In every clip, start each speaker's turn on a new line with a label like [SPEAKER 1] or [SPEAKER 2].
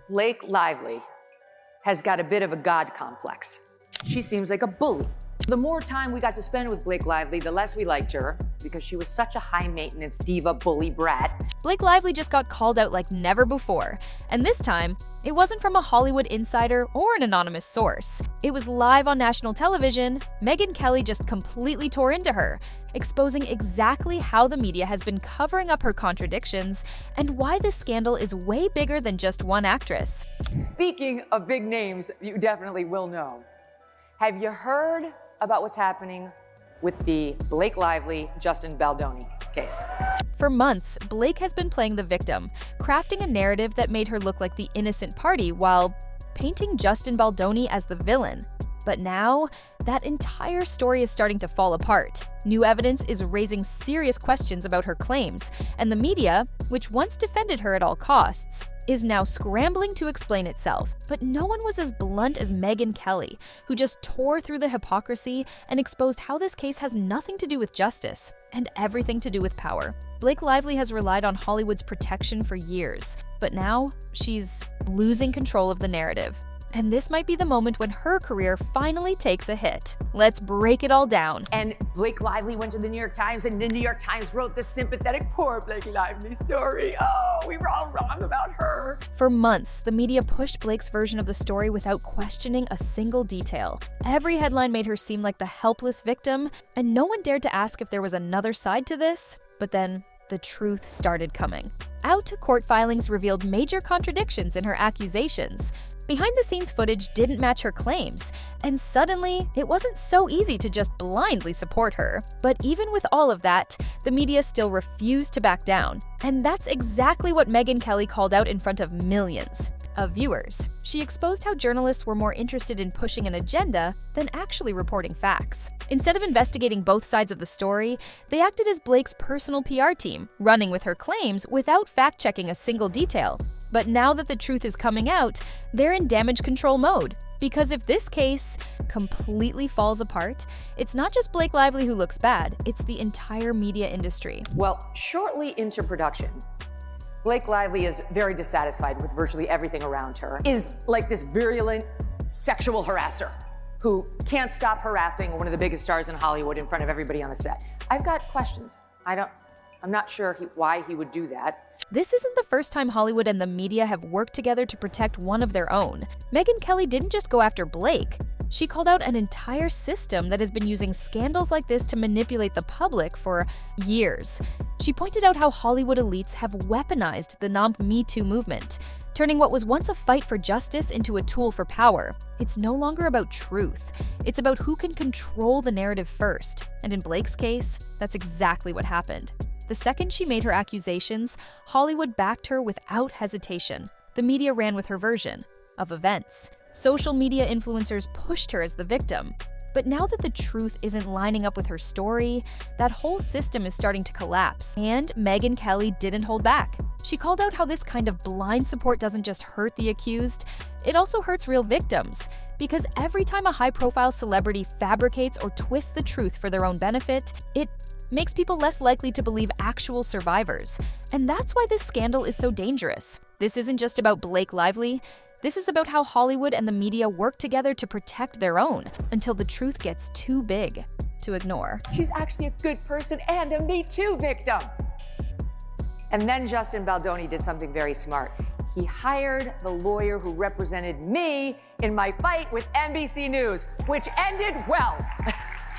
[SPEAKER 1] Blake Lively has got a bit of a God complex. She seems like a bully. The more time we got to spend with Blake Lively, the less we liked her because she was such a high-maintenance diva bully brat.
[SPEAKER 2] Blake Lively just got called out like never before, and this time, it wasn't from a Hollywood insider or an anonymous source. It was live on national television. Megyn Kelly just completely tore into her, exposing exactly how the media has been covering up her contradictions and why this scandal is way bigger than just one actress.
[SPEAKER 1] Speaking of big names, you definitely will know. Have you heard about what's happening with the Blake Lively, Justin Baldoni case?
[SPEAKER 2] For months, Blake has been playing the victim, crafting a narrative that made her look like the innocent party while painting Justin Baldoni as the villain. But now, that entire story is starting to fall apart. New evidence is raising serious questions about her claims, and the media, which once defended her at all costs, is now scrambling to explain itself. But no one was as blunt as Megyn Kelly, who just tore through the hypocrisy and exposed how this case has nothing to do with justice and everything to do with power. Blake Lively has relied on Hollywood's protection for years, but now she's losing control of the narrative. And this might be the moment when her career finally takes a hit. Let's break it all down.
[SPEAKER 1] And Blake Lively went to the New York Times, and the New York Times wrote the sympathetic poor Blake Lively story. Oh, we were all wrong about her.
[SPEAKER 2] For months, the media pushed Blake's version of the story without questioning a single detail. Every headline made her seem like the helpless victim, and no one dared to ask if there was another side to this. But then, the truth started coming. Out-to-court filings revealed major contradictions in her accusations. Behind-the-scenes footage didn't match her claims, and suddenly, it wasn't so easy to just blindly support her. But even with all of that, the media still refused to back down. And that's exactly what Megyn Kelly called out in front of millions of viewers. She exposed how journalists were more interested in pushing an agenda than actually reporting facts. Instead of investigating both sides of the story, they acted as Blake's personal PR team, running with her claims without fact-checking a single detail. But now that the truth is coming out, they're in damage control mode. Because if this case completely falls apart, it's not just Blake Lively who looks bad, it's the entire media industry.
[SPEAKER 1] Well, shortly into production, Blake Lively is very dissatisfied with virtually everything around her, is like this virulent sexual harasser who can't stop harassing one of the biggest stars in Hollywood in front of everybody on the set. I've got questions. I'm not sure why he would do that.
[SPEAKER 2] This isn't the first time Hollywood and the media have worked together to protect one of their own. Megyn Kelly didn't just go after Blake. She called out an entire system that has been using scandals like this to manipulate the public for years. She pointed out how Hollywood elites have weaponized the non-Me Too movement, turning what was once a fight for justice into a tool for power. It's no longer about truth. It's about who can control the narrative first. And in Blake's case, that's exactly what happened. The second she made her accusations, Hollywood backed her without hesitation. The media ran with her version of events. Social media influencers pushed her as the victim. But now that the truth isn't lining up with her story, that whole system is starting to collapse. And Megyn Kelly didn't hold back. She called out how this kind of blind support doesn't just hurt the accused, it also hurts real victims. Because every time a high-profile celebrity fabricates or twists the truth for their own benefit, it makes people less likely to believe actual survivors. And that's why this scandal is so dangerous. This isn't just about Blake Lively. This is about how Hollywood and the media work together to protect their own until the truth gets too big to ignore.
[SPEAKER 1] She's actually a good person and a Me Too victim. And then Justin Baldoni did something very smart. He hired the lawyer who represented me in my fight with NBC News, which ended well.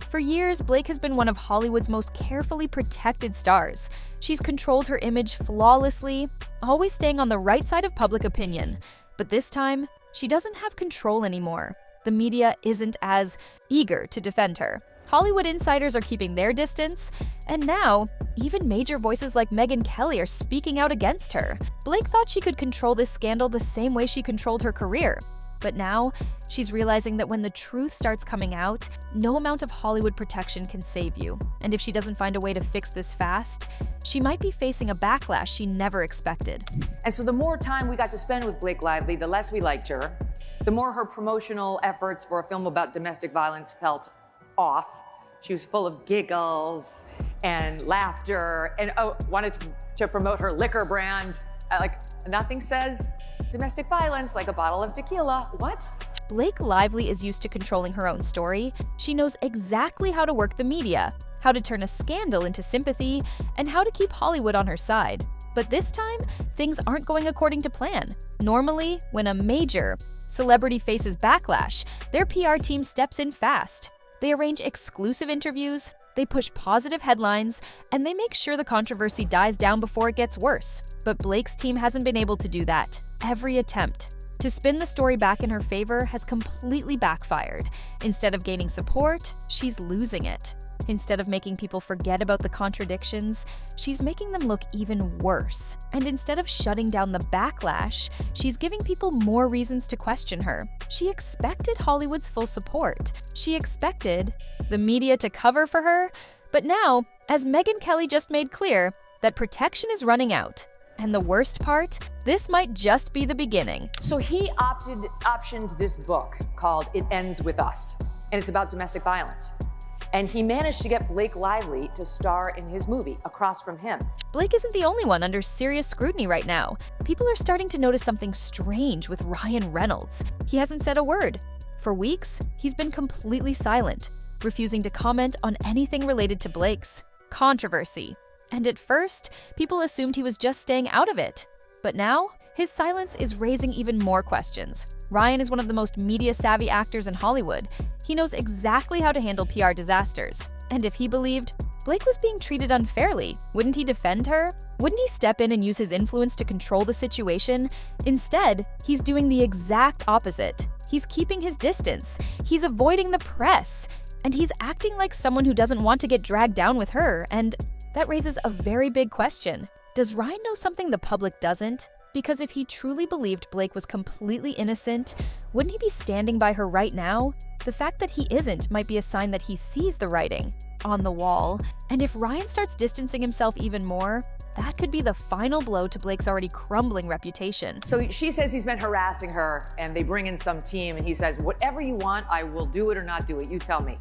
[SPEAKER 2] For years, Blake has been one of Hollywood's most carefully protected stars. She's controlled her image flawlessly, always staying on the right side of public opinion. But this time, she doesn't have control anymore. The media isn't as eager to defend her. Hollywood insiders are keeping their distance, and now, even major voices like Megyn Kelly are speaking out against her. Blake thought she could control this scandal the same way she controlled her career. But now, she's realizing that when the truth starts coming out, no amount of Hollywood protection can save you. And if she doesn't find a way to fix this fast, she might be facing a backlash she never expected.
[SPEAKER 1] And so the more time we got to spend with Blake Lively, the less we liked her, the more her promotional efforts for a film about domestic violence felt off. She was full of giggles and laughter and wanted to promote her liquor brand. Like, nothing says Domestic violence, like a bottle of tequila. What?
[SPEAKER 2] Blake Lively is used to controlling her own story. She knows exactly how to work the media, how to turn a scandal into sympathy, and how to keep Hollywood on her side. But this time, things aren't going according to plan. Normally, when a major celebrity faces backlash, their PR team steps in fast. They arrange exclusive interviews, they push positive headlines, and they make sure the controversy dies down before it gets worse. But Blake's team hasn't been able to do that. Every attempt to spin the story back in her favor has completely backfired. Instead of gaining support, she's losing it. Instead of making people forget about the contradictions, she's making them look even worse. And instead of shutting down the backlash, she's giving people more reasons to question her. She expected Hollywood's full support. She expected the media to cover for her. But now, as Megyn Kelly just made clear, that protection is running out. And the worst part, this might just be the beginning.
[SPEAKER 1] So he optioned this book called It Ends With Us, and it's about domestic violence. And he managed to get Blake Lively to star in his movie across from him.
[SPEAKER 2] Blake isn't the only one under serious scrutiny right now. People are starting to notice something strange with Ryan Reynolds. He hasn't said a word. For weeks, he's been completely silent, refusing to comment on anything related to Blake's controversy. And at first, people assumed he was just staying out of it. But now, his silence is raising even more questions. Ryan is one of the most media-savvy actors in Hollywood. He knows exactly how to handle PR disasters. And if he believed Blake was being treated unfairly, wouldn't he defend her? Wouldn't he step in and use his influence to control the situation? Instead, he's doing the exact opposite. He's keeping his distance. He's avoiding the press. And he's acting like someone who doesn't want to get dragged down with her. And that raises a very big question. Does Ryan know something the public doesn't? Because if he truly believed Blake was completely innocent, wouldn't he be standing by her right now? The fact that he isn't might be a sign that he sees the writing on the wall. And if Ryan starts distancing himself even more, that could be the final blow to Blake's already crumbling reputation.
[SPEAKER 1] So she says he's been harassing her, and they bring in some team, and he says, whatever you want, I will do it or not do it. You tell me.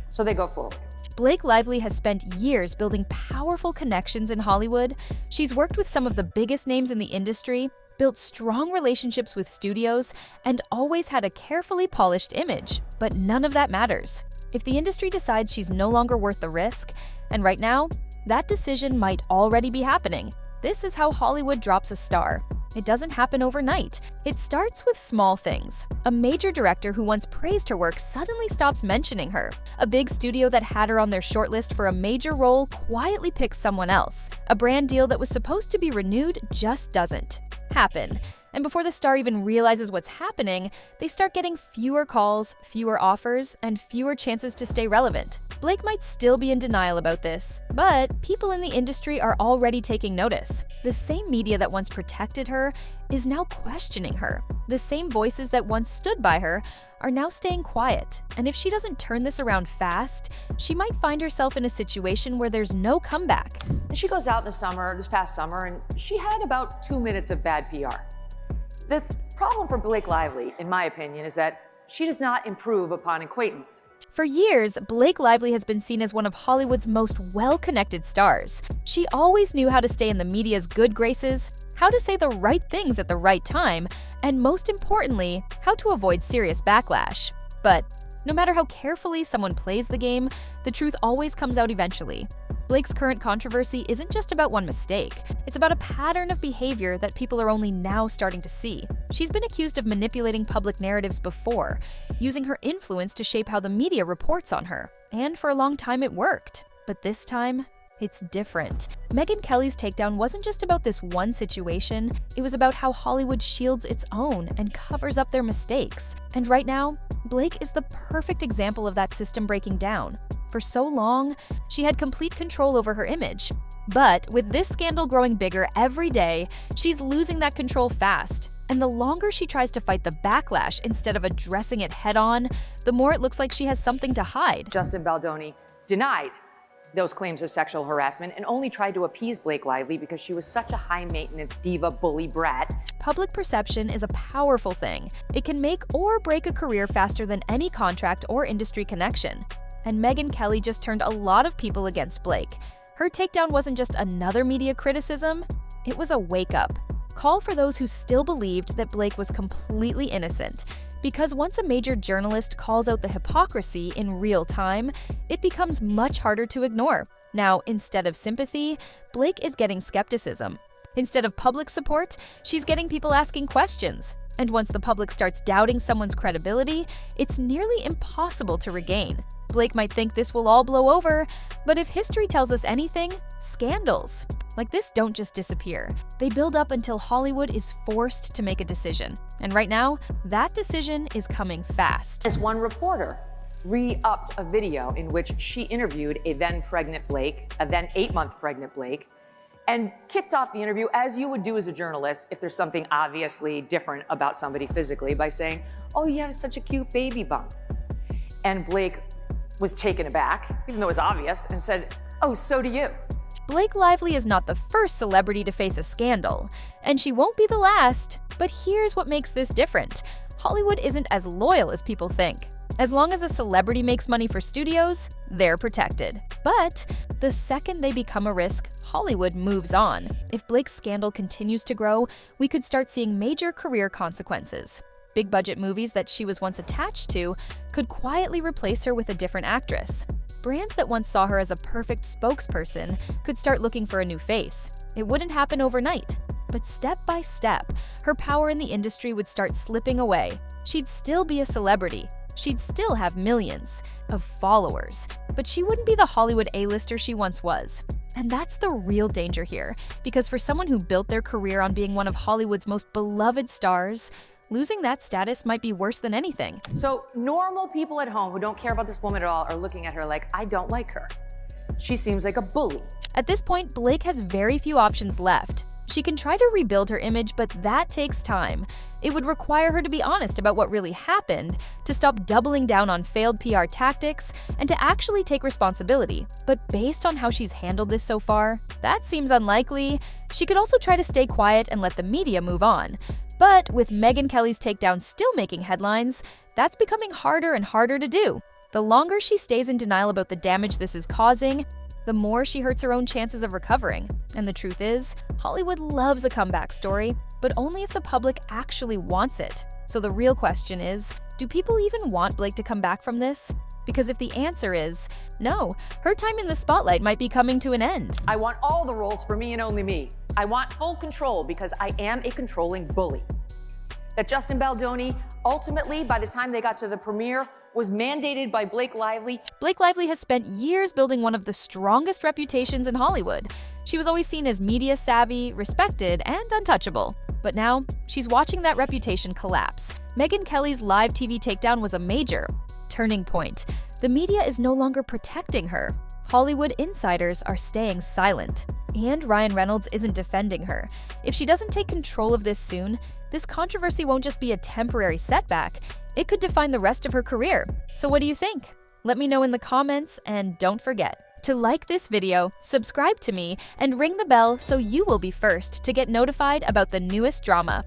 [SPEAKER 1] So they go forward.
[SPEAKER 2] Blake Lively has spent years building powerful connections in Hollywood. She's worked with some of the biggest names in the industry, built strong relationships with studios, and always had a carefully polished image. But none of that matters if the industry decides she's no longer worth the risk. And right now, that decision might already be happening. This is how Hollywood drops a star. It doesn't happen overnight. It starts with small things. A major director who once praised her work suddenly stops mentioning her. A big studio that had her on their shortlist for a major role quietly picks someone else. A brand deal that was supposed to be renewed just doesn't happen. And before the star even realizes what's happening, they start getting fewer calls, fewer offers, and fewer chances to stay relevant. Blake might still be in denial about this, but people in the industry are already taking notice. The same media that once protected her is now questioning her. The same voices that once stood by her are now staying quiet. And if she doesn't turn this around fast, she might find herself in a situation where there's no comeback.
[SPEAKER 1] She goes out in the summer, this past summer, and she had about 2 minutes of bad PR. The problem for Blake Lively, in my opinion, is that she does not improve upon acquaintance.
[SPEAKER 2] For years, Blake Lively has been seen as one of Hollywood's most well-connected stars. She always knew how to stay in the media's good graces, how to say the right things at the right time, and most importantly, how to avoid serious backlash. But no matter how carefully someone plays the game, the truth always comes out eventually. Blake's current controversy isn't just about one mistake. It's about a pattern of behavior that people are only now starting to see. She's been accused of manipulating public narratives before, using her influence to shape how the media reports on her. And for a long time it worked. But this time, it's different. Megyn Kelly's takedown wasn't just about this one situation, it was about how Hollywood shields its own and covers up their mistakes. And right now, Blake is the perfect example of that system breaking down. For so long, she had complete control over her image. But with this scandal growing bigger every day, she's losing that control fast. And the longer she tries to fight the backlash instead of addressing it head-on, the more it looks like she has something to hide.
[SPEAKER 1] Justin Baldoni denied those claims of sexual harassment and only tried to appease Blake Lively because she was such a high-maintenance diva bully brat.
[SPEAKER 2] Public perception is a powerful thing. It can make or break a career faster than any contract or industry connection. And Megyn Kelly just turned a lot of people against Blake. Her takedown wasn't just another media criticism, it was a wake-up. call for those who still believed that Blake was completely innocent. Because once a major journalist calls out the hypocrisy in real time, it becomes much harder to ignore. Now, instead of sympathy, Blake is getting skepticism. Instead of public support, she's getting people asking questions. And once the public starts doubting someone's credibility, it's nearly impossible to regain. Blake might think this will all blow over, but if history tells us anything, scandals like this don't just disappear. They build up until Hollywood is forced to make a decision. And right now, that decision is coming fast.
[SPEAKER 1] As one reporter re-upped a video in which she interviewed a then 8-month pregnant Blake, and kicked off the interview as you would do as a journalist if there's something obviously different about somebody physically by saying, "Oh, you have such a cute baby bump." And Blake was taken aback, even though it was obvious, and said, "Oh, so do you."
[SPEAKER 2] Blake Lively is not the first celebrity to face a scandal, and she won't be the last. But here's what makes this different. Hollywood isn't as loyal as people think. As long as a celebrity makes money for studios, they're protected. But the second they become a risk, Hollywood moves on. If Blake's scandal continues to grow, we could start seeing major career consequences. Big budget movies that she was once attached to could quietly replace her with a different actress. Brands that once saw her as a perfect spokesperson could start looking for a new face. It wouldn't happen overnight, but step by step, her power in the industry would start slipping away. She'd still be a celebrity. She'd still have millions of followers, but she wouldn't be the Hollywood A-lister she once was. And that's the real danger here, because for someone who built their career on being one of Hollywood's most beloved stars, losing that status might be worse than anything.
[SPEAKER 1] So normal people at home who don't care about this woman at all are looking at her like, "I don't like her. She seems like a bully."
[SPEAKER 2] At this point, Blake has very few options left. She can try to rebuild her image, but that takes time. It would require her to be honest about what really happened, to stop doubling down on failed PR tactics, and to actually take responsibility. But based on how she's handled this so far, that seems unlikely. She could also try to stay quiet and let the media move on. But with Megyn Kelly's takedown still making headlines, that's becoming harder and harder to do. The longer she stays in denial about the damage this is causing, the more she hurts her own chances of recovering. And the truth is, Hollywood loves a comeback story, but only if the public actually wants it. So the real question is, do people even want Blake to come back from this? Because if the answer is no, her time in the spotlight might be coming to an end.
[SPEAKER 1] "I want all the roles for me and only me. I want full control because I am a controlling bully." That Justin Baldoni, ultimately, by the time they got to the premiere, was mandated by Blake Lively.
[SPEAKER 2] Blake Lively has spent years building one of the strongest reputations in Hollywood. She was always seen as media savvy, respected, and untouchable. But now, she's watching that reputation collapse. Megyn Kelly's live TV takedown was a major turning point. The media is no longer protecting her. Hollywood insiders are staying silent. And Ryan Reynolds isn't defending her. If she doesn't take control of this soon, this controversy won't just be a temporary setback, it could define the rest of her career. So what do you think? Let me know in the comments, and don't forget to like this video, subscribe to me, and ring the bell so you will be first to get notified about the newest drama.